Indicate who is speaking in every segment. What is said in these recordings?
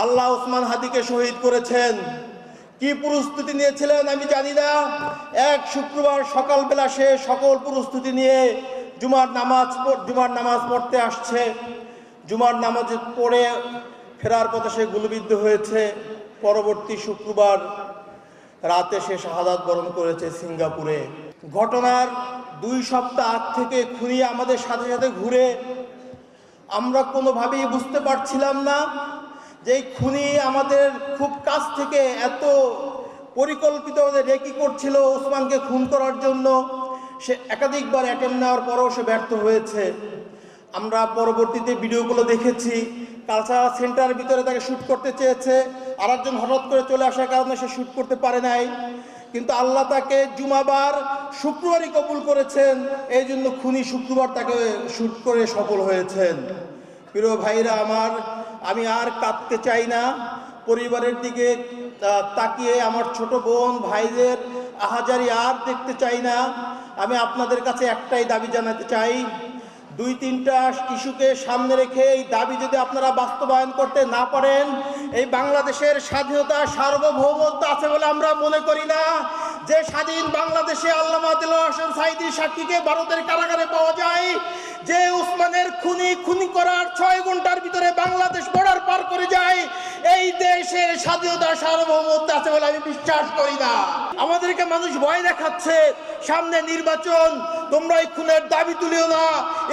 Speaker 1: আল্লাহ ওসমান হাদিকে শহীদ করেছেন। কি প্রস্তুতি নিয়েছিলেন আমি জানি না। এক শুক্রবার সকালবেলা সে সকল প্রস্তুতি নিয়ে জুমার নামাজ পড়তে আসছে। জুমার নামাজ পড়ে ফেরার পথে সে গুলিবিদ্ধ হয়েছে। পরবর্তী শুক্রবার রাতে সে শাহাদাত বরণ করেছে সিঙ্গাপুরে। ঘটনার 2 সপ্তাহ আগ থেকে খুনি আমাদের সাথে সাথে ঘুরে। আমরা কোনোভাবেই বুঝতে পারছিলাম না যে এই খুনি আমাদের খুব কাছ থেকে এত পরিকল্পিত রেকি করছিল ওসমানকে খুন করার জন্য। সে একাধিকবার অ্যাটেম্প নেওয়ার পরেও সে ব্যর্থ হয়েছে। আমরা পরবর্তীতে ভিডিওগুলো দেখেছি। কালচারাল সেন্টারের ভিতরে তাকে শ্যুট করতে চেয়েছে, আরেকজন হঠাৎ করে চলে আসার কারণে সে শ্যুট করতে পারে নাই। কিন্তু আল্লাহ তাকে জুমাবার শুক্রবারই কবুল করেছেন। এই জন্য খুনি শুক্রবার তাকে শ্যুট করে সফল হয়েছেন। প্রিয় ভাইরা আমার, আমি আর কাঁদতে চাই না। পরিবারের দিকে তাকিয়ে আমার ছোট বোন ভাইদের আহাজারি আর দেখতে চাই না। আমি আপনাদের কাছে একটাই দাবি জানাতে চাই, 2-3টা ইস্যুকে সামনে রেখে এই দাবি যদি আপনারা বাস্তবায়ন করতে না পারেন, এই বাংলাদেশের স্বাধীনতা সার্বভৌমত্ব আছে বলে আমরা মনে করি না। যে স্বাধীন বাংলাদেশে আল্লামা দেলোয়ার হোসেন সাঈদীর সাক্ষীকে ভারতের কারাগারে পাওয়া যায়, যে উসমানের খুনি করার 6 ঘন্টার ভিতরে বাংলাদেশ বর্ডার পার করে যায়, এই দেশের স্বাধীনতা সার্বভৌমত্ব আছে বলে আমি বিশ্বাস করি না। আমাদেরকে মানুষ ভয় দেখাচ্ছে, সামনে নির্বাচন, তোমরা এই খুনের দাবি তুলিও না,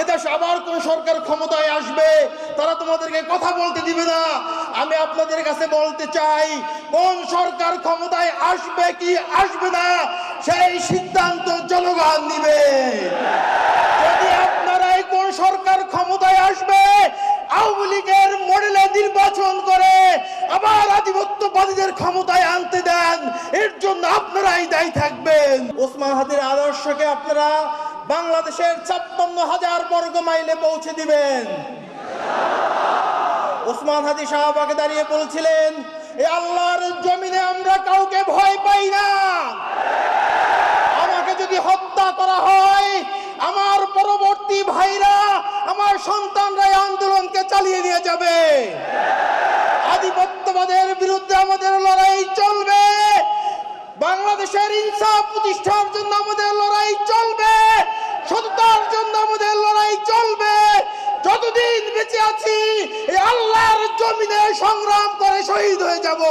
Speaker 1: এদেশে আবার কোন সরকার ক্ষমতায় আসবে, তারা তোমাদেরকে কথা বলতে দিবে না। আমি আপনাদের কাছে বলতে চাই, কোন সরকার ক্ষমতায় আসবে কি আসবে না সেই সিদ্ধান্ত জনগণ নিবে। যদি আপনারা কোন সরকার ক্ষমতায় আসবে আওয়ামী লীগের মডেলে নির্বাচন করে আবার আধিপত্যবাদীদের ক্ষমতায় আনতে দেন, এর জন্য আপনারাই দায়ী থাকবেন। ওসমান হাদির আদর্শকে আপনারা বাংলাদেশের 56,000 বর্গ মাইলে পৌঁছে দিবেন। ওসমান হাদি শাহবাগে দাঁড়িয়ে বলছিলেন, এই আল্লাহর জমিনে আমরা কাউকে ভয় পাই না। আমাকে যদি হত্যা করা হয়, আমার পরবর্তী ভাইরা, আমার সন্তানরা আন্দোলনকে চালিয়ে নিয়ে যাবে। আধিপত্যবাদের বিরুদ্ধে আমাদের লড়াই চলবে। বাংলাদেশের ইনসাফ প্রতিষ্ঠার জন্য আমাদের লড়াই চলবে। সততার জন্য আমাদের লড়াই চলবে। যতদিন বেঁচে আছি এই আল্লাহর জমিনে সংগ্রাম করে শহীদ হয়ে যাব।